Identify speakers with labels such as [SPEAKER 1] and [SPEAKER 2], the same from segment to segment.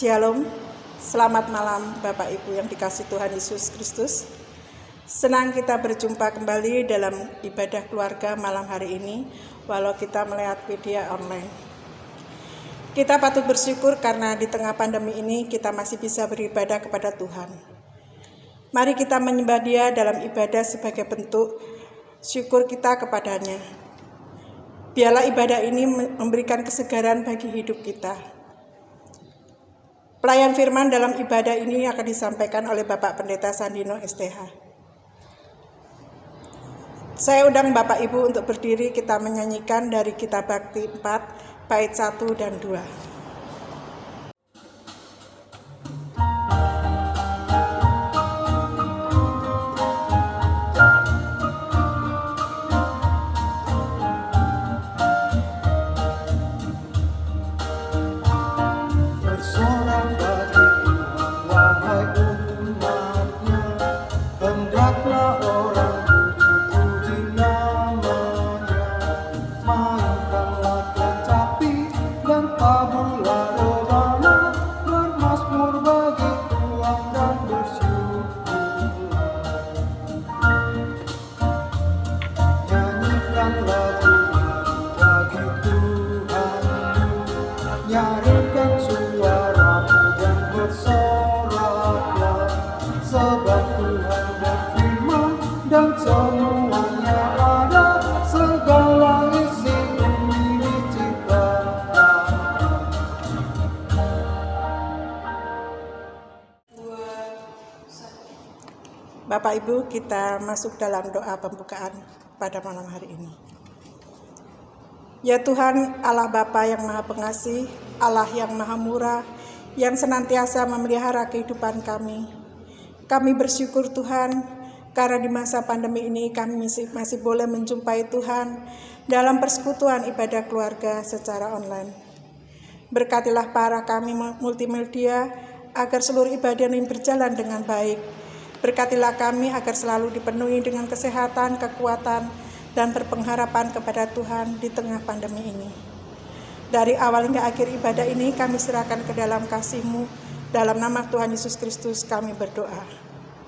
[SPEAKER 1] Shalom, selamat malam Bapak Ibu yang dikasihi Tuhan Yesus Kristus. Senang kita berjumpa kembali dalam ibadah keluarga malam hari ini, walau kita melihat media online. Kita patut bersyukur karena di tengah pandemi ini kita masih bisa beribadah kepada Tuhan. Mari kita menyembah Dia dalam ibadah sebagai bentuk syukur kita kepadanya. Biarlah ibadah ini memberikan kesegaran bagi hidup kita. Pelayan firman dalam ibadah ini akan disampaikan oleh Bapak Pendeta Sandino STH. Saya undang Bapak Ibu untuk berdiri, kita menyanyikan dari Kitab Bakti 4, bait 1 dan 2. Bapak Ibu, kita masuk dalam doa pembukaan pada malam hari ini. Ya Tuhan, Allah Bapa yang Maha Pengasih, Allah yang Maha Murah, yang senantiasa memelihara kehidupan kami. Kami bersyukur Tuhan, karena di masa pandemi ini kami masih boleh menjumpai Tuhan dalam persekutuan ibadah keluarga secara online. Berkatilah para kami multimedia, agar seluruh ibadah ini berjalan dengan baik. Berkatilah kami agar selalu dipenuhi dengan kesehatan, kekuatan, dan berpengharapan kepada Tuhan di tengah pandemi ini. Dari awal hingga akhir ibadah ini kami serahkan ke dalam kasih-Mu. Dalam nama Tuhan Yesus Kristus kami berdoa.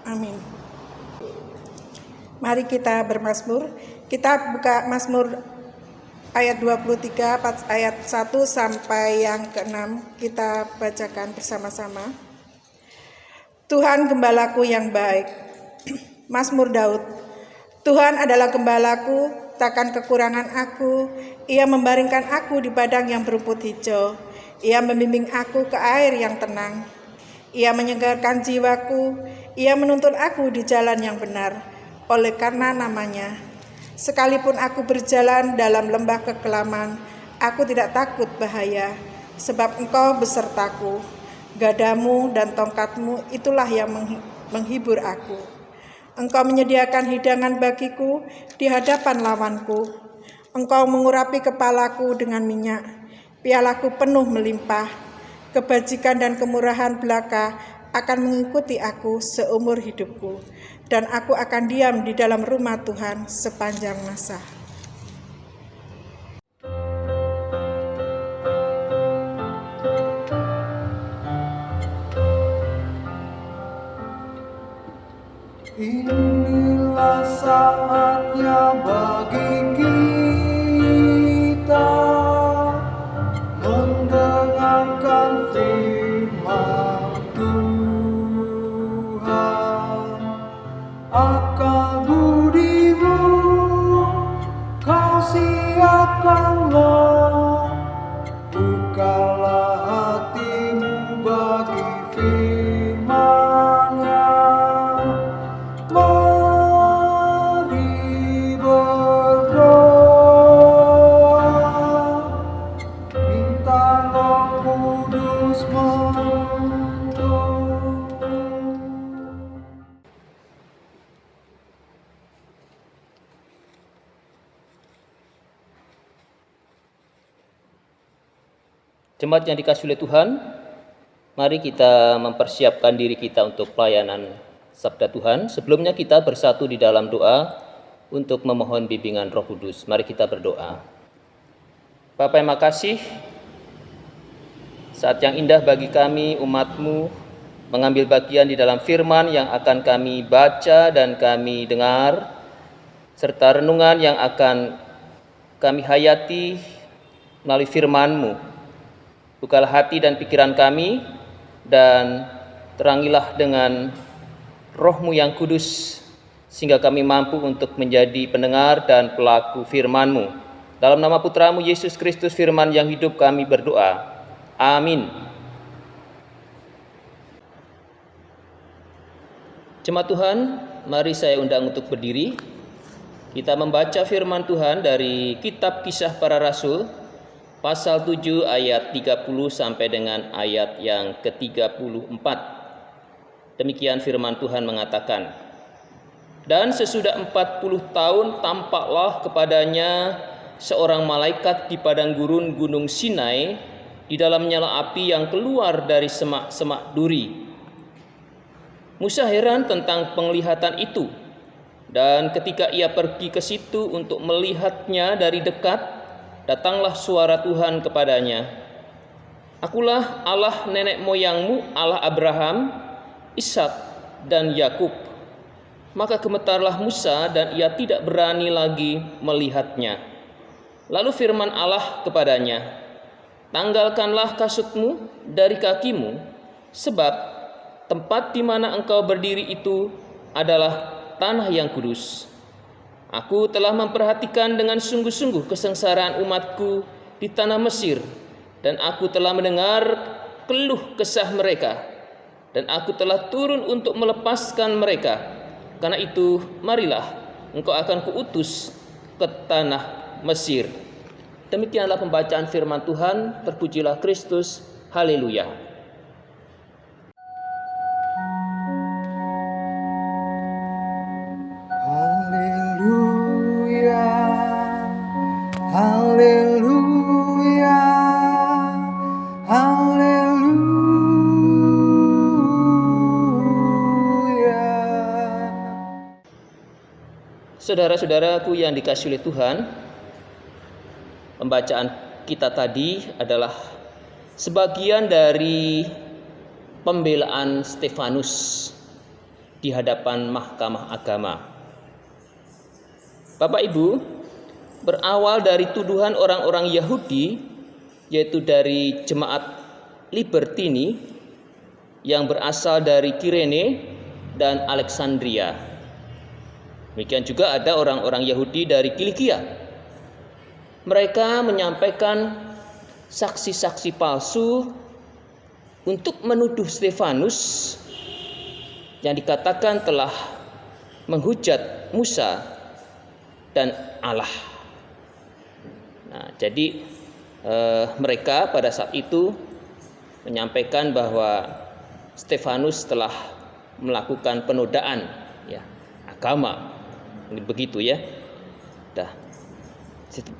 [SPEAKER 1] Amin. Mari kita bermazmur. Kita buka Mazmur ayat 23, ayat 1 sampai yang ke-6. Kita bacakan bersama-sama. Tuhan gembalaku yang baik. Mazmur Daud. Tuhan adalah gembalaku, takkan kekurangan aku. Ia membaringkan aku di padang yang berumput hijau. Ia membimbing aku ke air yang tenang. Ia menyegarkan jiwaku. Ia menuntun aku di jalan yang benar, oleh karena namanya. Sekalipun aku berjalan dalam lembah kekelaman, aku tidak takut bahaya, sebab Engkau besertaku. Gadamu dan tongkatmu itulah yang menghibur aku. Engkau menyediakan hidangan bagiku di hadapan lawanku. Engkau mengurapi kepalaku dengan minyak, pialaku penuh melimpah. Kebajikan dan kemurahan belaka akan mengikuti aku seumur hidupku, dan aku akan diam di dalam rumah Tuhan sepanjang masa.
[SPEAKER 2] Inilah saatnya bagi kita mendengarkan firman Tuhan. Akal budimu kau siapkanlah, bukalah hatimu bagi firman-Nya. Mari berdoa, minta Roh Kudus menuntun.
[SPEAKER 3] Jemaat yang dikasihi oleh Tuhan, mari kita mempersiapkan diri kita untuk pelayanan Sabda Tuhan. Sebelumnya kita bersatu di dalam doa untuk memohon bimbingan Roh Kudus. Mari kita berdoa. Bapa yang makasih, saat yang indah bagi kami umat-Mu mengambil bagian di dalam firman yang akan kami baca dan kami dengar, serta renungan yang akan kami hayati melalui firman-Mu. Bukalah hati dan pikiran kami, dan terangilah dengan Roh-Mu yang kudus, sehingga kami mampu untuk menjadi pendengar dan pelaku firman-Mu. Dalam nama Putra-Mu Yesus Kristus firman yang hidup kami berdoa. Amin. Jemaat Tuhan, mari saya undang untuk berdiri. Kita membaca firman Tuhan dari kitab Kisah Para Rasul, pasal 7 ayat 30 sampai dengan ayat yang ke-34. Demikian firman Tuhan mengatakan, "Dan sesudah 40 tahun tampaklah kepadanya seorang malaikat di padang gurun Gunung Sinai, di dalam nyala api yang keluar dari semak-semak duri. Musa heran tentang penglihatan itu, dan ketika ia pergi ke situ untuk melihatnya dari dekat, datanglah suara Tuhan kepadanya, 'Akulah Allah nenek moyangmu, Allah Abraham, Ishak, dan Yakub.' Maka gemetarlah Musa dan ia tidak berani lagi melihatnya. Lalu firman Allah kepadanya, 'Tanggalkanlah kasutmu dari kakimu, sebab tempat di mana engkau berdiri itu adalah tanah yang kudus. Aku telah memperhatikan dengan sungguh-sungguh kesengsaraan umatku di tanah Mesir, dan aku telah mendengar keluh kesah mereka, dan aku telah turun untuk melepaskan mereka. Karena itu, marilah engkau akan kuutus ke tanah Mesir.'" Demikianlah pembacaan firman Tuhan. Terpujilah Kristus. Haleluya.
[SPEAKER 2] Haleluya, haleluya, haleluya.
[SPEAKER 3] Saudara-saudaraku yang dikasihi oleh Tuhan, pembacaan kita tadi adalah sebagian dari pembelaan Stefanus di hadapan Mahkamah Agama. Bapak Ibu, berawal dari tuduhan orang-orang Yahudi, yaitu dari jemaat Libertini yang berasal dari Kirene dan Alexandria. Demikian juga ada orang-orang Yahudi dari Kilikia. Mereka menyampaikan saksi-saksi palsu untuk menuduh Stefanus yang dikatakan telah menghujat Musa dan Allah. Nah, jadi mereka pada saat itu menyampaikan bahwa Stefanus telah melakukan penodaan agama, begitu ya.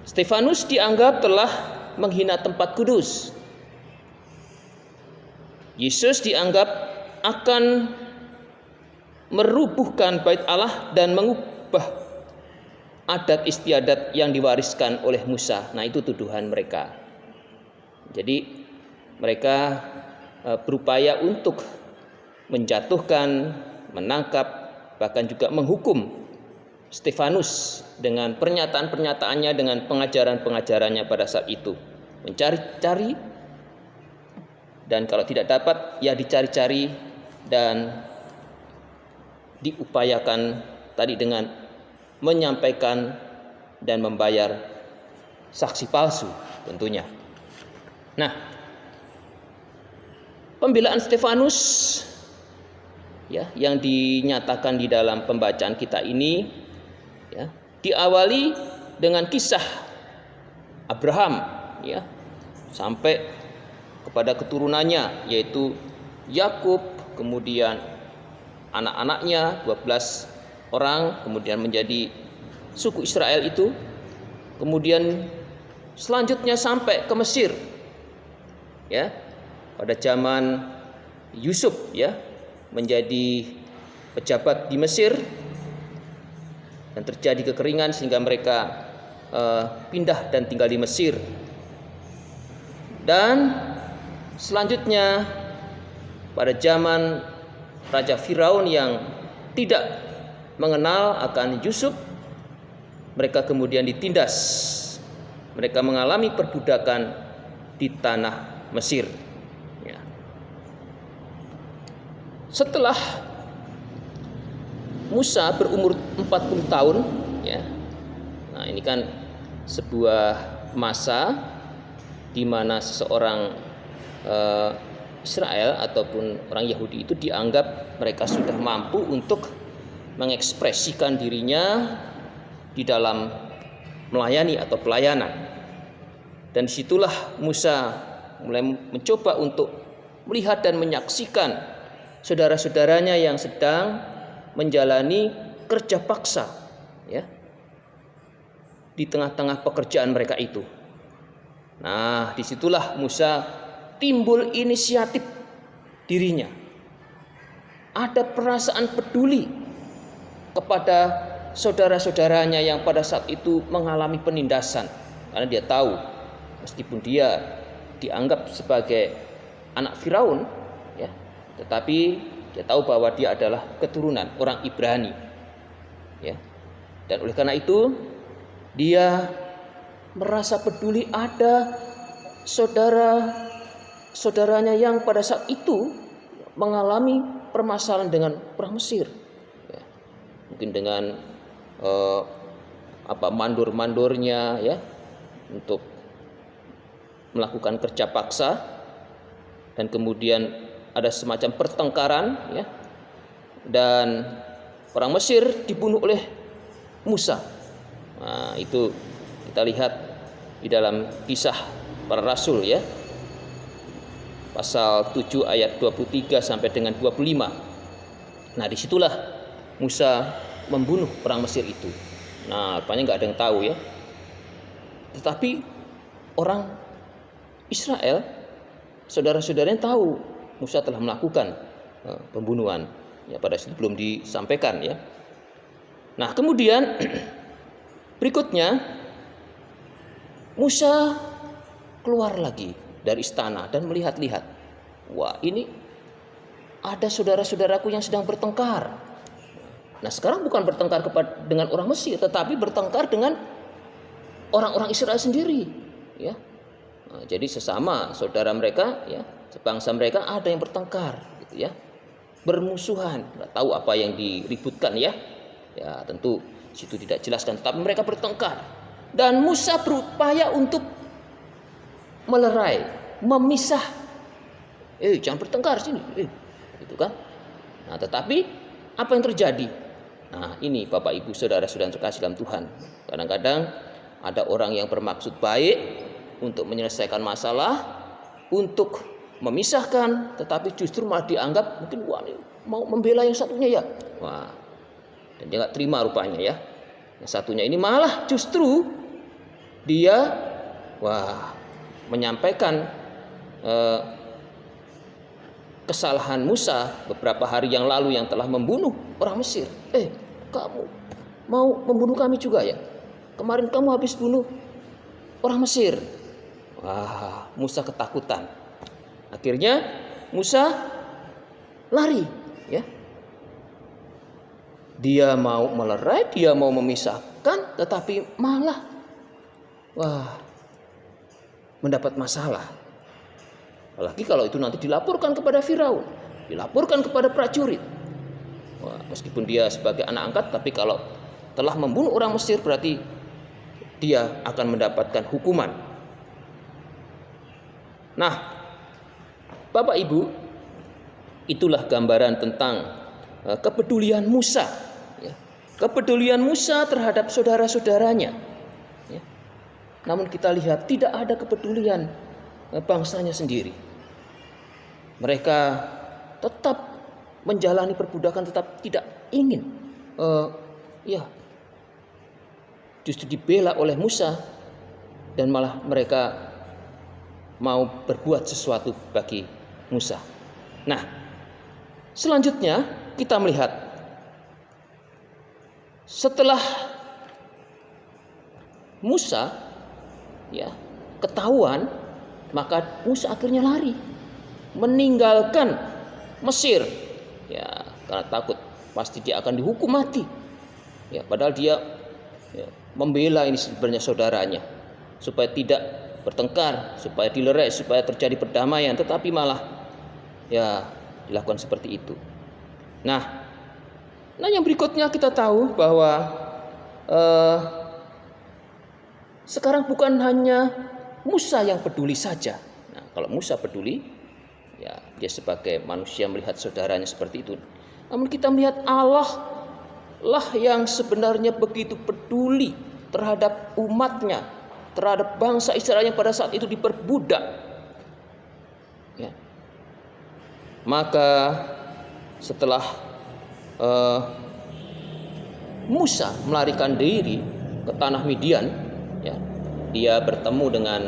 [SPEAKER 3] Stefanus dianggap telah menghina tempat kudus. Yesus dianggap akan merubuhkan bait Allah dan mengubah adat istiadat yang diwariskan oleh Musa. Nah, itu tuduhan mereka. Jadi mereka berupaya untuk menjatuhkan, menangkap, bahkan juga menghukum Stefanus dengan pernyataan-pernyataannya, dengan pengajaran-pengajarannya pada saat itu. Mencari-cari, dan kalau tidak dapat ya dicari-cari dan diupayakan tadi dengan menyampaikan dan membayar saksi palsu tentunya. Nah, pembelaan Stefanus yang dinyatakan di dalam pembacaan kita ini diawali dengan kisah Abraham sampai kepada keturunannya, yaitu Yakub, kemudian anak-anaknya 12 orang, kemudian menjadi suku Israel itu, kemudian selanjutnya sampai ke Mesir pada zaman Yusuf menjadi pejabat di Mesir, dan terjadi kekeringan sehingga mereka pindah dan tinggal di Mesir. Dan Selanjutnya, pada zaman Raja Firaun yang tidak mengenal akan Yusuf, mereka kemudian ditindas. Mereka mengalami perbudakan di tanah Mesir. Ya. Setelah Musa berumur 40 tahun, ya. Nah, ini kan sebuah masa di mana seseorang Israel ataupun orang Yahudi itu dianggap mereka sudah mampu untuk mengekspresikan dirinya di dalam melayani atau pelayanan. Dan disitulah Musa mulai mencoba untuk melihat dan menyaksikan saudara-saudaranya yang sedang menjalani kerja paksa, ya, di tengah-tengah pekerjaan mereka itu. Nah, disitulah Musa timbul inisiatif dirinya. Ada perasaan peduli kepada saudara-saudaranya yang pada saat itu mengalami penindasan. Karena dia tahu, meskipun dia dianggap sebagai anak Firaun, ya, tetapi dia tahu bahwa dia adalah keturunan orang Ibrani, ya. Dan oleh karena itu dia merasa peduli ada saudaranya yang pada saat itu mengalami permasalahan dengan orang Mesir, ya. Mungkin dengan mandor-mandornya, ya, untuk melakukan kerja paksa, dan kemudian ada semacam pertengkaran, ya, dan orang Mesir dibunuh oleh Musa. Nah, itu kita lihat di dalam Kisah Para Rasul, ya, pasal 7 ayat 23 sampai dengan 25. Nah, disitulah Musa membunuh orang Mesir itu. Nah, rupanya nggak ada yang tahu, ya. Tetapi orang Israel, saudara-saudaranya tahu Musa telah melakukan pembunuhan. Ya, pada situ belum disampaikan, ya. Nah, kemudian berikutnya Musa keluar lagi dari istana dan melihat-lihat. Wah, ini ada saudara-saudaraku yang sedang bertengkar. Nah, sekarang bukan bertengkar dengan orang Mesir, tetapi bertengkar dengan orang-orang Israel sendiri, ya. Nah, jadi sesama saudara mereka, ya, sebangsa mereka ada yang bertengkar, gitu, ya, bermusuhan. Nggak tahu apa yang diributkan, ya. Ya, tentu situ tidak jelaskan, tetapi mereka bertengkar. Dan Musa berupaya untuk melerai, memisah. Jangan bertengkar sini, gitu kan. Nah, tetapi apa yang terjadi? Nah, ini Bapak Ibu saudara-saudara terkasih dalam Tuhan. Kadang-kadang ada orang yang bermaksud baik untuk menyelesaikan masalah, untuk memisahkan, tetapi justru malah dianggap mungkin mau membela yang satunya, ya. Wah, dan dia nggak terima rupanya, ya. Yang satunya ini malah justru dia menyampaikan kesalahan Musa beberapa hari yang lalu yang telah membunuh orang Mesir. Kamu mau membunuh kami juga, ya? Kemarin kamu habis bunuh orang Mesir. Wah, Musa ketakutan. Akhirnya Musa lari, ya. Dia mau melerai, dia mau memisahkan, tetapi malah mendapat masalah. Apalagi kalau itu nanti dilaporkan kepada Firaun, dilaporkan kepada prajurit. Meskipun dia sebagai anak angkat, tapi kalau telah membunuh orang Mesir berarti dia akan mendapatkan hukuman. Nah, Bapak Ibu, itulah gambaran tentang kepedulian Musa, ya. Kepedulian Musa terhadap saudara-saudaranya, ya. Namun kita lihat tidak ada kepedulian bangsanya sendiri. Mereka tetap menjalani perbudakan, tetap tidak ingin justru dibela oleh Musa, dan malah mereka mau berbuat sesuatu bagi Musa. Nah, selanjutnya kita melihat setelah Musa, ya, ketahuan, maka Musa akhirnya lari. meninggalkan Mesir, ya, karena takut pasti dia akan dihukum mati. Ya, padahal dia membela ini sebenarnya saudaranya supaya tidak bertengkar, supaya dilerai, supaya terjadi perdamaian, tetapi malah ya dilakukan seperti itu. Nah yang berikutnya kita tahu bahwa sekarang bukan hanya Musa yang peduli saja. Nah, kalau Musa peduli, ya dia sebagai manusia melihat saudaranya seperti itu. Namun kita melihat Allah lah yang sebenarnya begitu peduli terhadap umatnya, terhadap bangsa Israel yang pada saat itu diperbudak. Ya. Maka setelah Musa melarikan diri ke tanah Midian, ya, dia bertemu dengan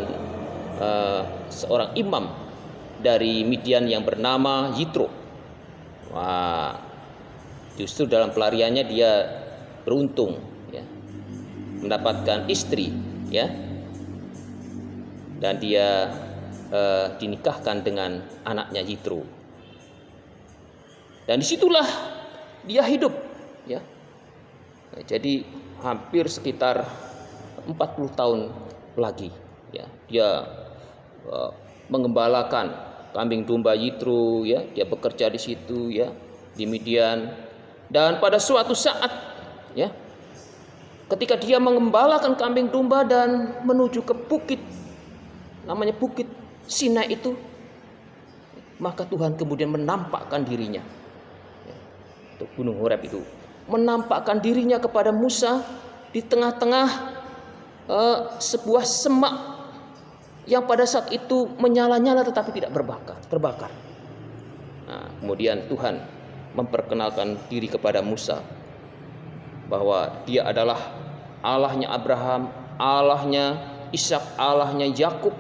[SPEAKER 3] seorang imam dari Midian yang bernama Yitro. Wah, justru dalam pelariannya dia beruntung, ya, mendapatkan istri, ya, dan dia dinikahkan dengan anaknya Yitro. Dan disitulah dia hidup, ya. Nah, jadi hampir sekitar 40 tahun lagi, ya, dia mengembalakan kambing domba Yitro, ya, dia bekerja di situ, ya, di Midian. Dan pada suatu saat, ya, ketika dia mengembalakan kambing domba dan menuju ke bukit, namanya bukit Sinai itu, maka Tuhan kemudian menampakkan dirinya, ya, untuk gunung Horeb itu, menampakkan dirinya kepada Musa di tengah-tengah sebuah semak yang pada saat itu menyala-nyala tetapi tidak terbakar. Nah, kemudian Tuhan memperkenalkan diri kepada Musa bahwa dia adalah Allahnya Abraham, Allahnya Ishak, Allahnya Yakub,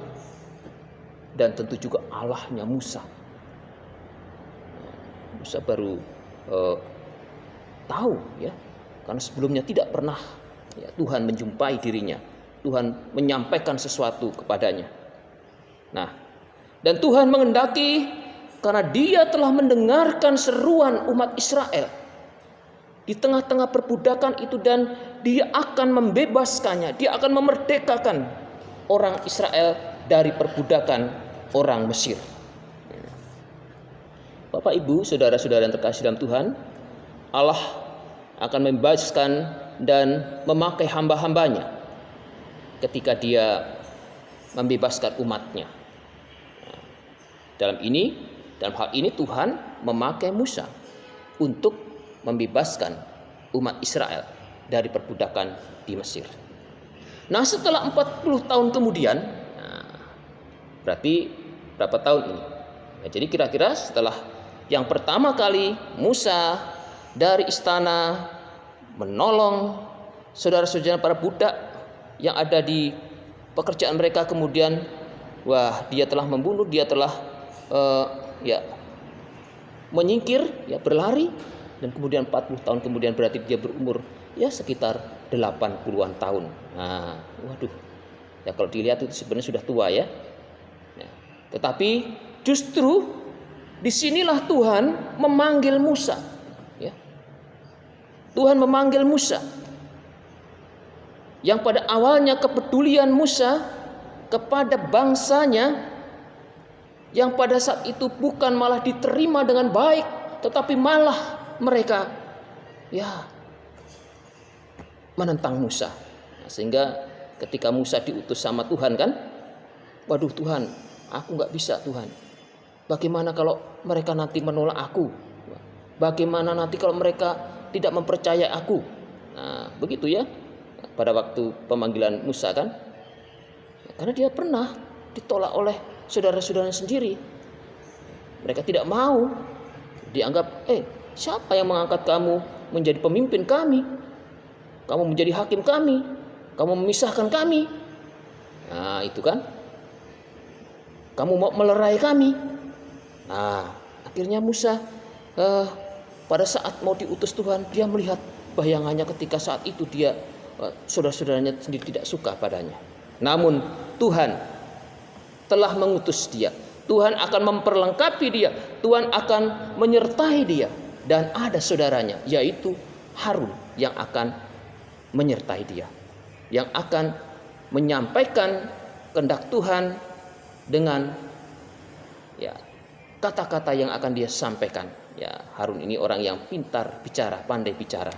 [SPEAKER 3] dan tentu juga Allahnya Musa. Musa baru tahu, ya, karena sebelumnya tidak pernah, ya, Tuhan menjumpai dirinya, Tuhan menyampaikan sesuatu kepadanya. Nah, dan Tuhan mengendaki karena dia telah mendengarkan seruan umat Israel di tengah-tengah perbudakan itu, dan dia akan membebaskannya, dia akan memerdekakan orang Israel dari perbudakan orang Mesir. Bapak, Ibu, saudara-saudara yang terkasih dalam Tuhan, Allah akan membebaskan dan memakai hamba-hambanya ketika dia membebaskan umatnya. Dalam hal ini Tuhan memakai Musa untuk membebaskan umat Israel dari perbudakan di Mesir. Nah, setelah 40 tahun kemudian, berarti berapa tahun ini? Nah, jadi kira-kira setelah yang pertama kali Musa dari istana menolong saudara-saudara para budak yang ada di pekerjaan mereka, kemudian dia telah membunuh, dia telah menyingkir, ya, berlari, dan kemudian 40 tahun kemudian berarti dia berumur ya sekitar 80-an tahun. Nah, waduh, ya kalau dilihat itu sebenarnya sudah tua, ya. Nah, tetapi justru disinilah Tuhan memanggil Musa, ya. Tuhan memanggil Musa yang pada awalnya kepedulian Musa kepada bangsanya yang pada saat itu bukan malah diterima dengan baik, tetapi malah mereka, ya, menentang Musa. Nah, sehingga ketika Musa diutus sama Tuhan, kan, waduh Tuhan, aku nggak bisa, Tuhan. Bagaimana kalau mereka nanti menolak aku? Bagaimana nanti kalau mereka tidak mempercayai aku? Nah, begitu, ya, pada waktu pemanggilan Musa, kan, karena dia pernah ditolak oleh saudara-saudaranya sendiri. Mereka tidak mau, dianggap, siapa yang mengangkat kamu menjadi pemimpin kami? Kamu menjadi hakim kami, kamu memisahkan kami. Nah, itu kan, kamu mau melerai kami. Nah, akhirnya Musa pada saat mau diutus Tuhan, dia melihat bayangannya ketika saat itu dia saudara-saudaranya sendiri tidak suka padanya. Namun Tuhan telah mengutus dia, Tuhan akan memperlengkapi dia, Tuhan akan menyertai dia. Dan ada saudaranya, yaitu Harun, yang akan menyertai dia, yang akan menyampaikan kehendak Tuhan dengan kata-kata yang akan dia sampaikan. Harun ini orang yang pintar bicara, pandai bicara,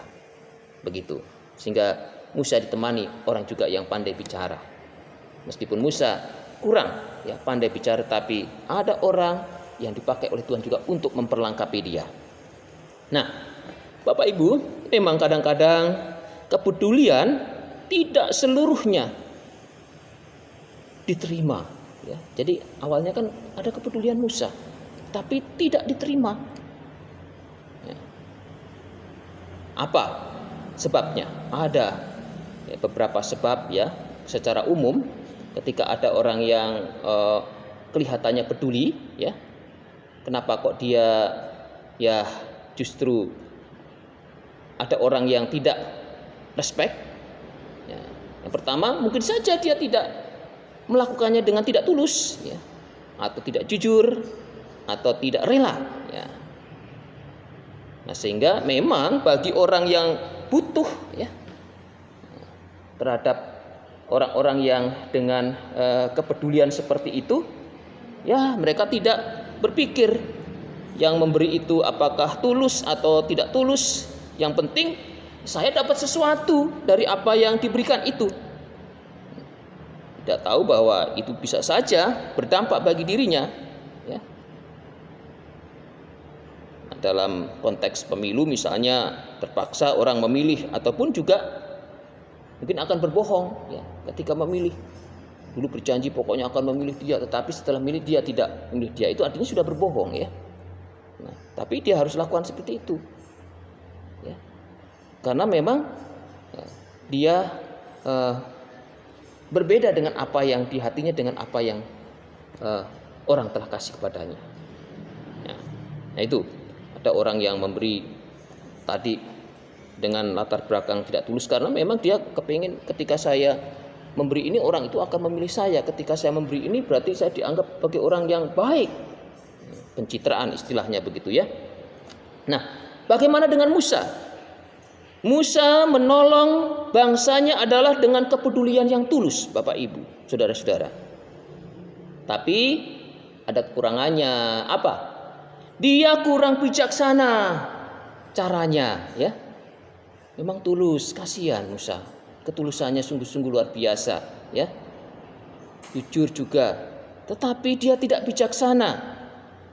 [SPEAKER 3] begitu. Sehingga Musa ditemani orang juga yang pandai bicara. Meskipun Musa kurang pandai bicara, tapi ada orang yang dipakai oleh Tuhan juga untuk memperlengkapi dia. Nah, Bapak Ibu, memang kadang-kadang kepedulian tidak seluruhnya diterima. Jadi awalnya kan ada kepedulian Musa, tapi tidak diterima. Apa sebabnya? Ada beberapa sebab secara umum. Ketika ada orang yang kelihatannya peduli, kenapa kok dia justru ada orang yang tidak respect? Yang pertama, mungkin saja dia tidak melakukannya dengan tidak tulus, atau tidak jujur, atau tidak rela. Nah, sehingga memang bagi orang yang butuh terhadap orang-orang yang dengan kepedulian seperti itu, mereka tidak berpikir yang memberi itu apakah tulus atau tidak tulus. Yang penting saya dapat sesuatu dari apa yang diberikan itu. Tidak tahu bahwa itu bisa saja berdampak bagi dirinya. Nah, dalam konteks pemilu misalnya, terpaksa orang memilih, ataupun juga mungkin akan berbohong ketika memilih. Dulu berjanji pokoknya akan memilih dia, tetapi setelah memilih dia tidak memilih dia, itu artinya sudah berbohong. Nah, tapi dia harus lakukan seperti itu, karena memang dia berbeda dengan apa yang di hatinya, dengan apa yang orang telah kasih kepadanya. Nah, itu ada orang yang memberi tadi dengan latar belakang tidak tulus, karena memang dia kepingin ketika saya memberi ini orang itu akan memilih saya. Ketika saya memberi ini berarti saya dianggap sebagai orang yang baik. Pencitraan istilahnya begitu ya. Nah, bagaimana dengan Musa? Musa menolong bangsanya adalah dengan kepedulian yang tulus, Bapak Ibu, saudara-saudara. Tapi ada kekurangannya. Apa? Dia kurang bijaksana caranya, Memang tulus, kasihan Musa. Ketulusannya sungguh-sungguh luar biasa, Jujur juga, tetapi dia tidak bijaksana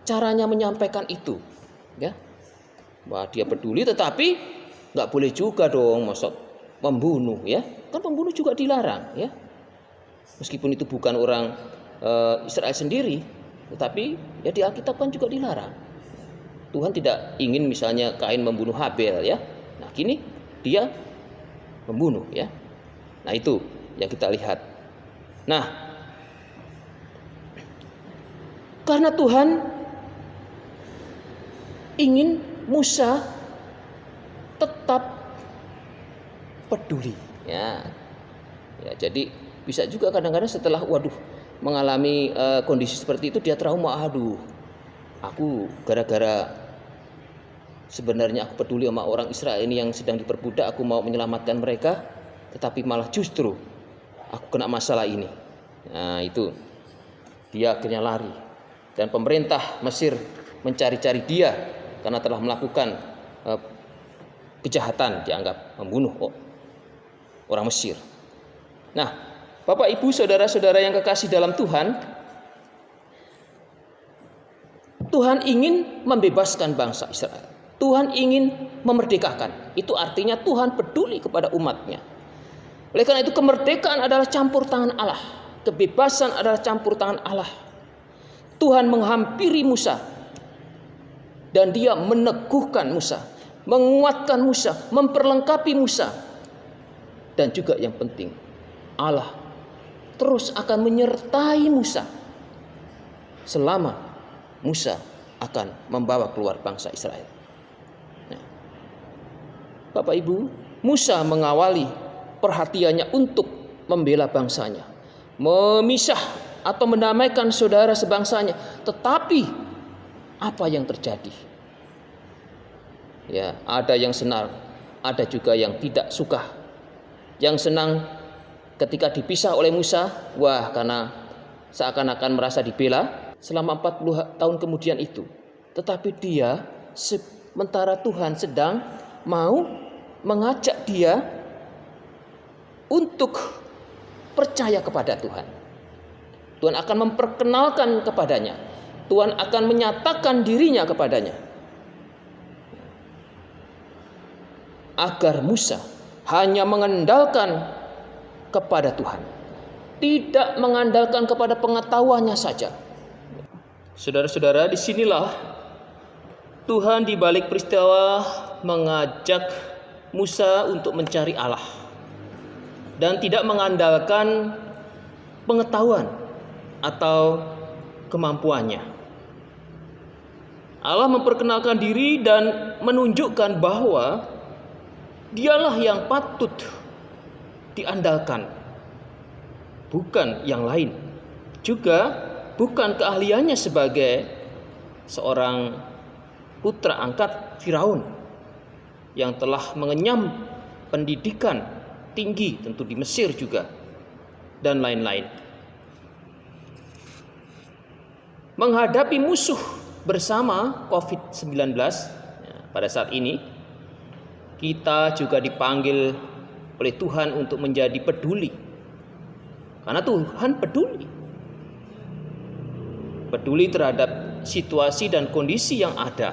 [SPEAKER 3] caranya menyampaikan itu, Wah, dia peduli, tetapi nggak boleh juga dong maksud membunuh, Kan pembunuh juga dilarang, Meskipun itu bukan orang Israel sendiri, tetapi di Alkitab kan juga dilarang. Tuhan tidak ingin misalnya Kain membunuh Habel, Nah, kini dia membunuh, Nah, itu yang kita lihat. Nah, karena Tuhan ingin Musa tetap peduli, jadi bisa juga kadang-kadang setelah mengalami kondisi seperti itu dia trauma. Aku gara-gara sebenarnya aku peduli sama orang Israel ini yang sedang diperbudak, aku mau menyelamatkan mereka, tetapi malah justru aku kena masalah ini. Nah, itu dia akhirnya lari, dan pemerintah Mesir mencari-cari dia karena telah melakukan kejahatan, dianggap membunuh orang Mesir. Nah, Bapak Ibu saudara-saudara yang kekasih dalam Tuhan, Tuhan ingin membebaskan bangsa Israel. Tuhan ingin memerdekakan. Itu artinya Tuhan peduli kepada umatnya. Oleh karena itu kemerdekaan adalah campur tangan Allah. Kebebasan adalah campur tangan Allah. Tuhan menghampiri Musa, dan dia meneguhkan Musa, menguatkan Musa, memperlengkapi Musa. Dan juga yang penting, Allah terus akan menyertai Musa selama Musa akan membawa keluar bangsa Israel. Nah, Bapak Ibu, Musa mengawali perhatiannya untuk membela bangsanya, memisah atau mendamaikan saudara sebangsanya. Tetapi apa yang terjadi? Ya, ada yang senang, ada juga yang tidak suka. Yang senang ketika dipisah oleh Musa, wah, karena seakan-akan merasa dibela selama 40 tahun kemudian itu. Tetapi dia, sementara Tuhan sedang mau mengajak dia untuk percaya kepada Tuhan. Tuhan akan memperkenalkan kepadanya. Tuhan akan menyatakan dirinya kepadanya. Agar Musa hanya mengandalkan kepada Tuhan. Tidak mengandalkan kepada pengetahuannya saja. Saudara-saudara, disinilah Tuhan di balik peristiwa mengajak Musa untuk mencari Allah. Dan tidak mengandalkan pengetahuan atau kemampuannya. Allah memperkenalkan diri dan menunjukkan bahwa dialah yang patut diandalkan, bukan yang lain. Juga bukan keahliannya sebagai seorang putra angkat Firaun yang telah mengenyam pendidikan tinggi, tentu di Mesir juga, dan lain-lain. Menghadapi musuh bersama COVID-19 pada saat ini, kita juga dipanggil oleh Tuhan untuk menjadi peduli. Karena Tuhan peduli. Peduli terhadap situasi dan kondisi yang ada.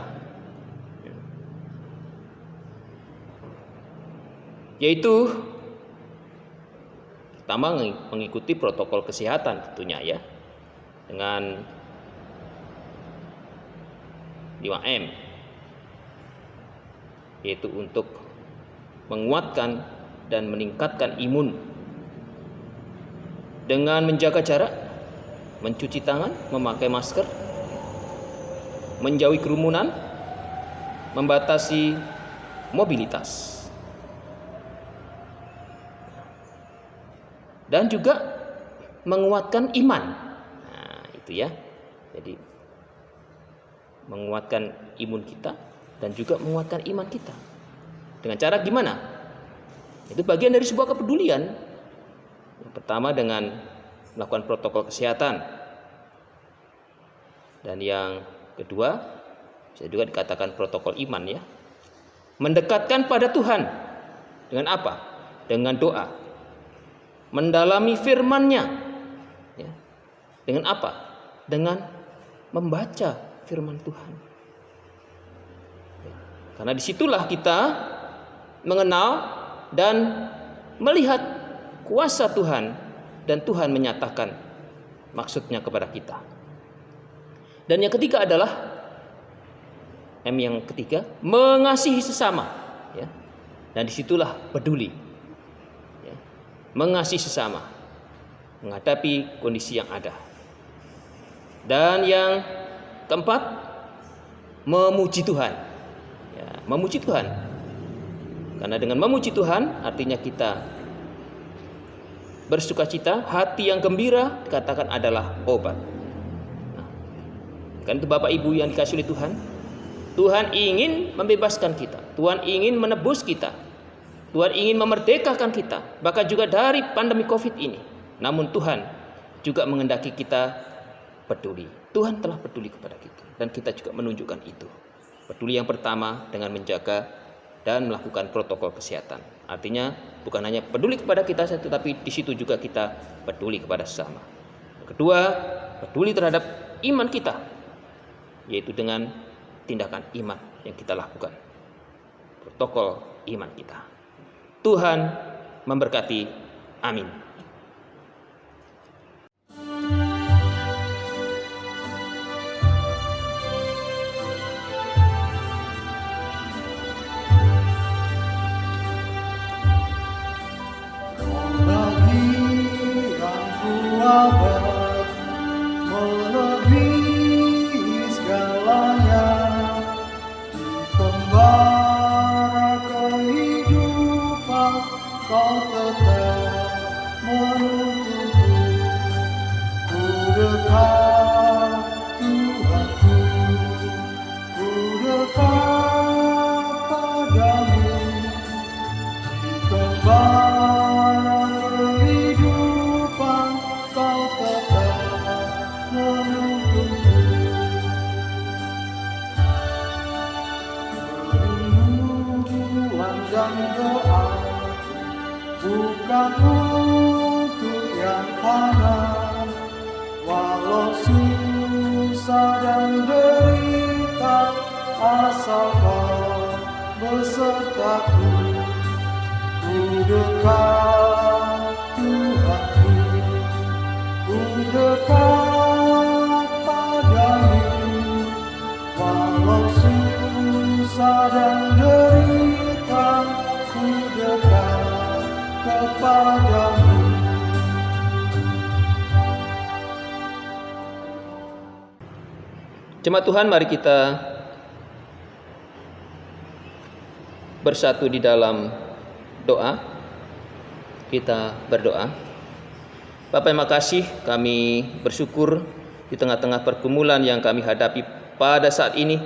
[SPEAKER 3] Yaitu pertama mengikuti protokol kesehatan tentunya ya. Dengan 5M, yaitu untuk menguatkan dan meningkatkan imun dengan menjaga jarak, mencuci tangan, memakai masker, menjauhi kerumunan, membatasi mobilitas, dan juga menguatkan iman. Nah, itu ya. Jadi menguatkan imun kita dan juga menguatkan iman kita. Dengan cara gimana? Itu bagian dari sebuah kepedulian. Yang pertama dengan melakukan protokol kesehatan. Dan yang kedua, bisa juga dikatakan protokol iman ya. Mendekatkan pada Tuhan. Dengan apa? Dengan doa. Mendalami firman-Nya. Ya. Dengan apa? Dengan membaca firman Tuhan. Karena disitulah kita mengenal dan melihat kuasa Tuhan, dan Tuhan menyatakan maksudnya kepada kita. Dan yang ketiga adalah M yang ketiga, mengasihi sesama. Ya. Dan disitulah peduli. Ya. Mengasihi sesama, menghadapi kondisi yang ada. Dan yang keempat, memuji Tuhan. Ya, memuji Tuhan. Karena dengan memuji Tuhan artinya kita bersukacita, hati yang gembira dikatakan adalah obat. Nah, kan itu Bapak Ibu yang dikasihi oleh Tuhan. Tuhan ingin membebaskan kita. Tuhan ingin menebus kita. Tuhan ingin memerdekakan kita. Bahkan juga dari pandemi COVID ini. Namun Tuhan juga menghendaki kita peduli. Tuhan telah peduli kepada kita dan kita juga menunjukkan itu. Peduli yang pertama dengan menjaga dan melakukan protokol kesehatan. Artinya bukan hanya peduli kepada kita, tetapi di situ juga kita peduli kepada sesama. Kedua, peduli terhadap iman kita, yaitu dengan tindakan iman yang kita lakukan. Protokol iman kita. Tuhan memberkati. Amin.
[SPEAKER 2] Melebihi segalanya, di pembara kehidupan kau tetap menuntunku. bukan untuk yang fana, walau susah dan derita, asal kau besertaku. Ku dekat Tuhanku, ku dekat padamu, walau susah dan derita, ku dekat kepadamu.
[SPEAKER 3] Jemaat Tuhan, mari kita bersatu di dalam doa. Kita berdoa. Bapa, terima kasih, kami bersyukur di tengah-tengah pergumulan yang kami hadapi pada saat ini,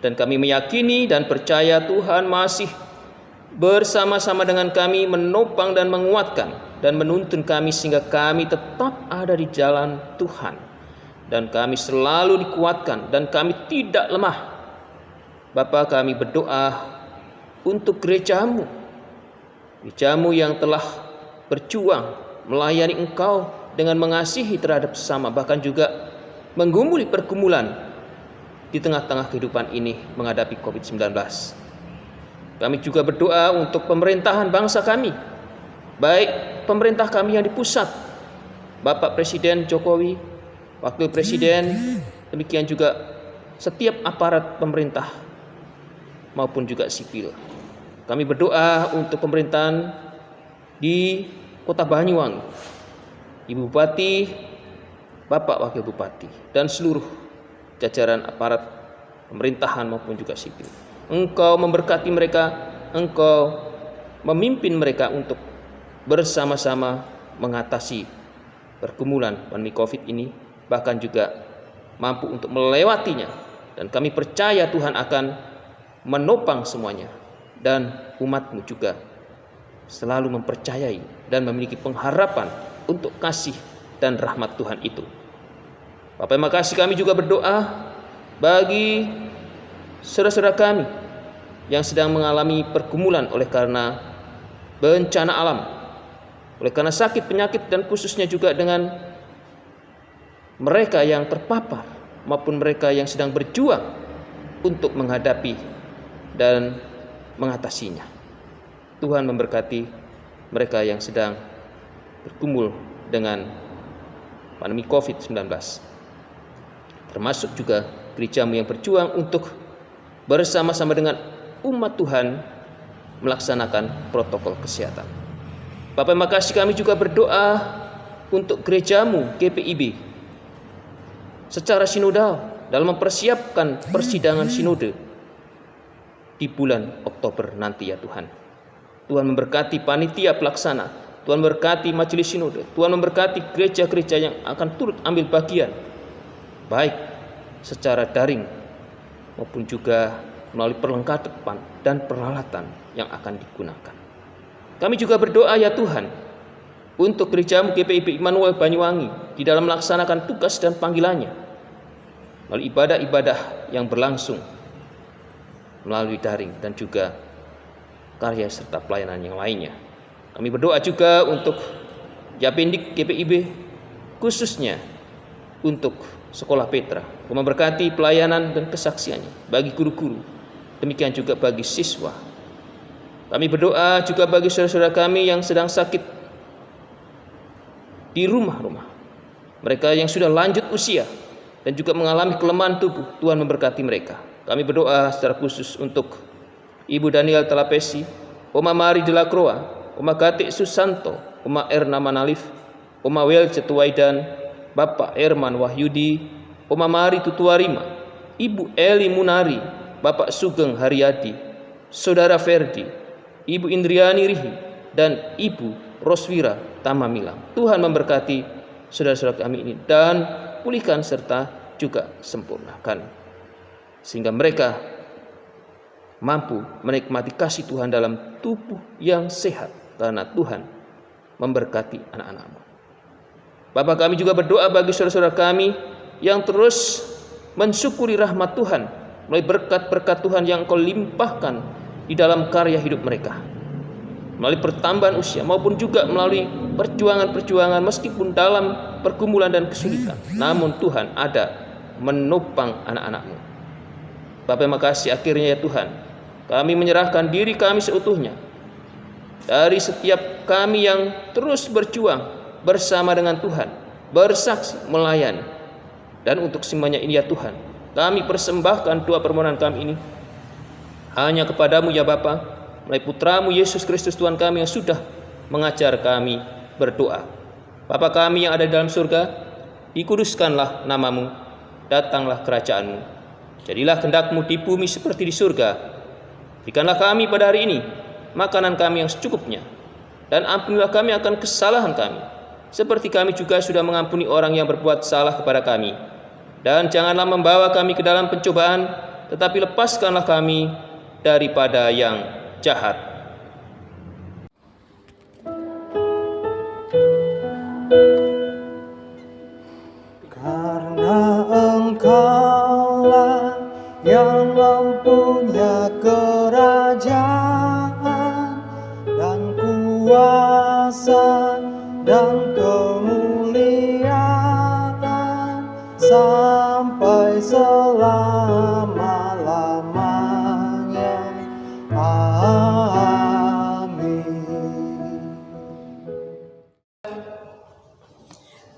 [SPEAKER 3] dan kami meyakini dan percaya Tuhan masih bersama-sama dengan kami, menopang dan menguatkan dan menuntun kami sehingga kami tetap ada di jalan Tuhan, dan kami selalu dikuatkan dan kami tidak lemah. Bapa, kami berdoa untuk gerejamu yang telah berjuang melayani Engkau dengan mengasihi terhadap sesama, bahkan juga menggumuli pergumulan di tengah-tengah kehidupan ini menghadapi COVID-19. Kami juga berdoa untuk pemerintahan bangsa kami, baik pemerintah kami yang di pusat, Bapak Presiden Jokowi, Wakil Presiden, demikian juga setiap aparat pemerintah maupun juga sipil. Kami berdoa untuk pemerintahan di Kota Banyuwangi, Ibu Bupati, Bapak Wakil Bupati, dan seluruh jajaran aparat pemerintahan maupun juga sipil. Engkau memberkati mereka, Engkau memimpin mereka untuk bersama-sama mengatasi pergumulan pandemi COVID ini, bahkan juga mampu untuk melewatinya. Dan kami percaya Tuhan akan menopang semuanya, dan umat-Mu juga selalu mempercayai dan memiliki pengharapan untuk kasih dan rahmat Tuhan itu. Bapak, terima kasih, kami juga berdoa bagi saudara-saudara kami yang sedang mengalami pergumulan oleh karena bencana alam, oleh karena sakit penyakit, dan khususnya juga dengan mereka yang terpapar maupun mereka yang sedang berjuang untuk menghadapi dan mengatasinya. Tuhan memberkati mereka yang sedang bergumul dengan pandemi COVID-19, termasuk juga gerejamu yang berjuang untuk bersama-sama dengan umat Tuhan melaksanakan protokol kesehatan. Bapak, terima kasih, kami juga berdoa untuk gerejamu GPIB secara sinodal dalam mempersiapkan persidangan sinode di bulan Oktober nanti ya Tuhan. Tuhan memberkati panitia pelaksana, Tuhan memberkati majelis sinode, Tuhan memberkati gereja-gereja yang akan turut ambil bagian, baik secara daring maupun juga melalui perlengkapan dan peralatan yang akan digunakan. Kami juga berdoa ya Tuhan untuk gerejamu GPIB Immanuel Banyuwangi di dalam melaksanakan tugas dan panggilannya melalui ibadah-ibadah yang berlangsung melalui daring dan juga karya serta pelayanan yang lainnya. Kami berdoa juga untuk Yapendik GPIB, khususnya untuk Sekolah Petra, memberkati pelayanan dan kesaksiannya bagi guru-guru, demikian juga bagi siswa. Kami berdoa juga bagi saudara-saudara kami yang sedang sakit di rumah-rumah, mereka yang sudah lanjut usia dan juga mengalami kelemahan tubuh. Tuhan memberkati mereka. Kami berdoa secara khusus untuk Ibu Daniel Telapesi, Oma Mari de la Croix, Oma Gatik Susanto, Oma Erna Manalif, Oma Wel Cetuaidan, Bapak Herman Wahyudi, Oma Mari Tutuarima, Ibu Eli Munari, Bapak Sugeng Haryadi, Saudara Ferdi, Ibu Indriani Rihi, dan Ibu Roswira Tamamilang. Tuhan memberkati saudara-saudara kami ini dan pulihkan serta juga sempurnakan, sehingga mereka mampu menikmati kasih Tuhan dalam tubuh yang sehat, karena Tuhan memberkati anak-anak-Mu. Bapak, kami juga berdoa bagi saudara-saudara kami yang terus mensyukuri rahmat Tuhan melalui berkat-berkat Tuhan yang Engkau limpahkan di dalam karya hidup mereka. melalui pertambahan usia maupun juga melalui perjuangan-perjuangan meskipun dalam pergumulan dan kesulitan. Namun Tuhan ada menopang anak-anak-Mu. Bapa, terima kasih akhirnya ya Tuhan, kami menyerahkan diri kami seutuhnya. Dari setiap kami yang terus berjuang bersama dengan Tuhan, bersaksi, melayani. Dan untuk semuanya ini ya Tuhan, kami persembahkan doa permohonan kami ini hanya kepadamu ya Bapa, melalui Putramu Yesus Kristus Tuhan kami yang sudah mengajar kami berdoa. Bapa kami yang ada di dalam surga, dikuduskanlah namamu, datanglah kerajaanmu, jadilah kehendak-Mu di bumi seperti di surga. Berikanlah kami pada hari ini makanan kami yang secukupnya, dan ampunilah kami akan kesalahan kami, seperti kami juga sudah mengampuni orang yang berbuat salah kepada kami. Dan janganlah membawa kami ke dalam pencobaan, tetapi lepaskanlah kami daripada yang jahat.
[SPEAKER 2] Karena Engkaulah yang mempunyai kerajaan dan kuasa dan kemuliaan sampai selama-lamanya. Amin.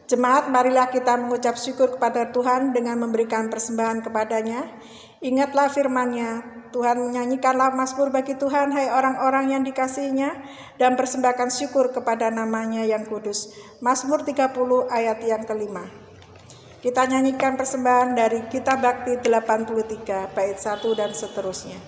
[SPEAKER 1] Jemaat, marilah kita mengucap syukur kepada Tuhan dengan memberikan persembahan kepadanya. Ingatlah firman-Nya, Tuhan menyanyikanlah mazmur bagi Tuhan, hai orang-orang yang dikasihinya, dan persembahkan syukur kepada namanya yang kudus. Mazmur 30 ayat yang kelima. Kita nyanyikan persembahan dari Kitab Bakti 83 bait 1 dan seterusnya.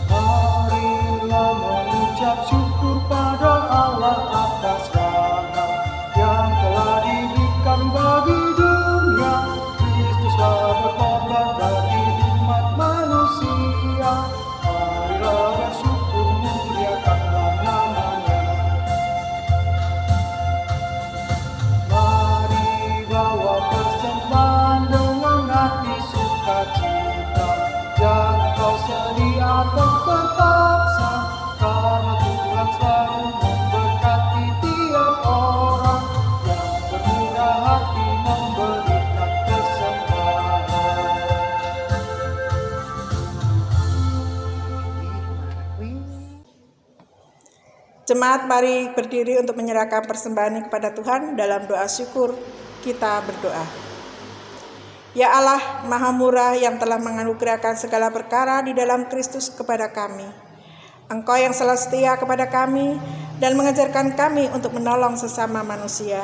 [SPEAKER 2] Marilah mengucap syukur pada Allah atas rahmat yang telah diberikan bagi dunia. Kristuslah berkorban bagi umat manusia. Marilah bersyukur, muliakanlah namanya. Mari bawa persembahan dengan hati sukacita. Jangan kau sedih atau terpaksa, karena Tuhan selalu memberkati tiap orang yang bermurah hati memberikan persembahan.
[SPEAKER 1] Jemaat, mari berdiri untuk menyerahkan persembahan ini kepada Tuhan. Dalam doa syukur kita berdoa. Ya Allah Maha Murah yang telah menganugerahkan segala perkara di dalam Kristus kepada kami. Engkau yang selalu setia kepada kami dan mengajarkan kami untuk menolong sesama manusia.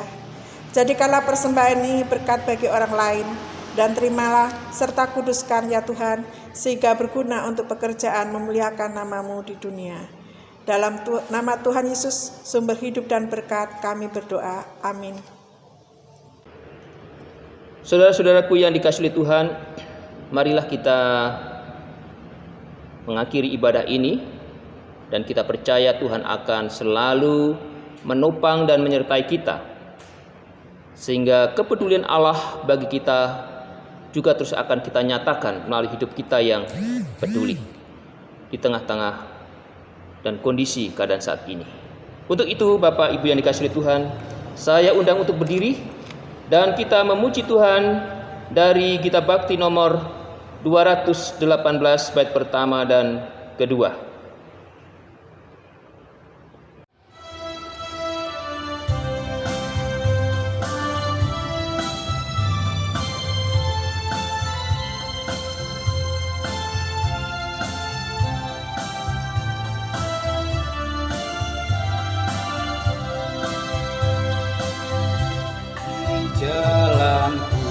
[SPEAKER 1] Jadikanlah persembahan ini berkat bagi orang lain, dan terimalah serta kuduskan ya Tuhan, sehingga berguna untuk pekerjaan memuliakan nama-Mu di dunia. Dalam nama Tuhan Yesus, sumber hidup dan berkat, kami berdoa. Amin.
[SPEAKER 3] Saudara-saudaraku yang dikasihi oleh Tuhan, marilah kita mengakhiri ibadah ini, dan kita percaya Tuhan akan selalu menopang dan menyertai kita, sehingga kepedulian Allah bagi kita juga terus akan kita nyatakan melalui hidup kita yang peduli di tengah-tengah dan kondisi keadaan saat ini. Untuk itu, Bapak Ibu yang dikasihi oleh Tuhan, saya undang untuk berdiri dan kita memuji Tuhan dari Kitab Bakti nomor 218 bait pertama dan kedua.
[SPEAKER 4] Jalanku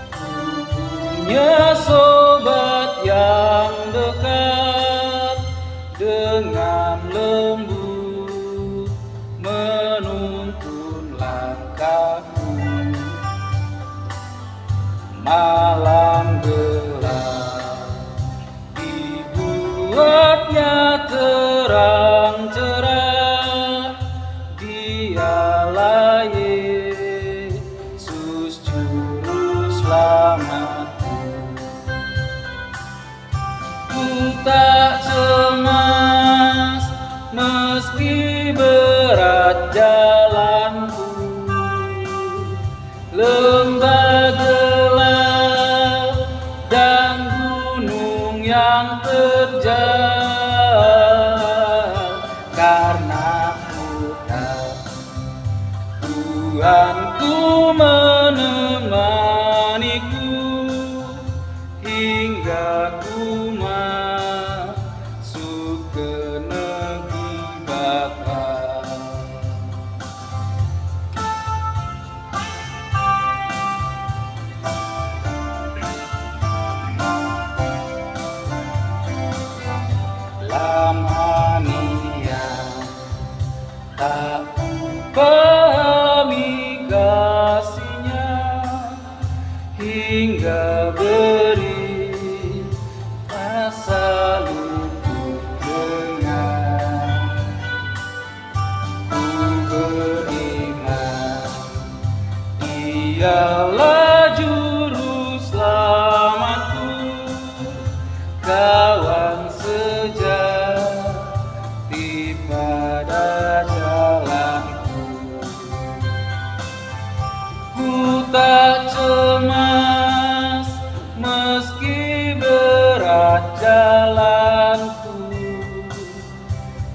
[SPEAKER 4] punya sobat yang dekat, dengan lembut menuntun langkahku. Malam gelap dibuatnya terang cerah, dialah Yesus selamatku. Ku tak cemas meski berat jalanku, lembah gelap dan gunung yang terjal, karena ku tahu Tuhanku menemaniku hingga ku masuk ke negeri Bapa. Lama nia tak pahami kasihnya hingga beri rasa luput dengan ku beriman Dialah juru selamatku, kawan sejati pada jalanku. Ku tak cemas meski berat jalanku,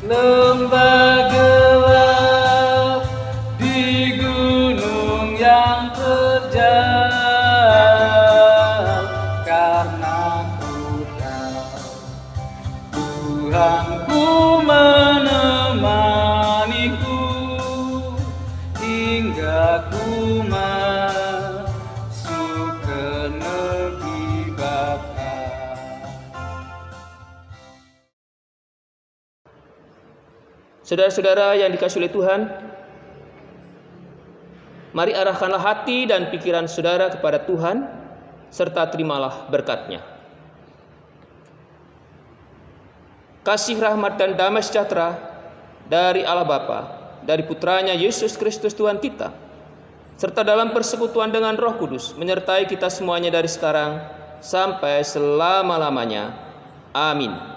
[SPEAKER 4] lembah gelap di gunung yang terjal, karena ku tahu Tuhanku menemaniku hingga ku masuk ke negeri Bapa.
[SPEAKER 3] Saudara-saudara yang dikasihi oleh Tuhan, mari arahkanlah hati dan pikiran saudara kepada Tuhan, serta terimalah berkat-Nya. Kasih, rahmat, dan damai sejahtera dari Allah Bapa, dari Putranya Yesus Kristus Tuhan kita, serta dalam persekutuan dengan Roh Kudus, menyertai kita semuanya dari sekarang sampai selama-lamanya. Amin.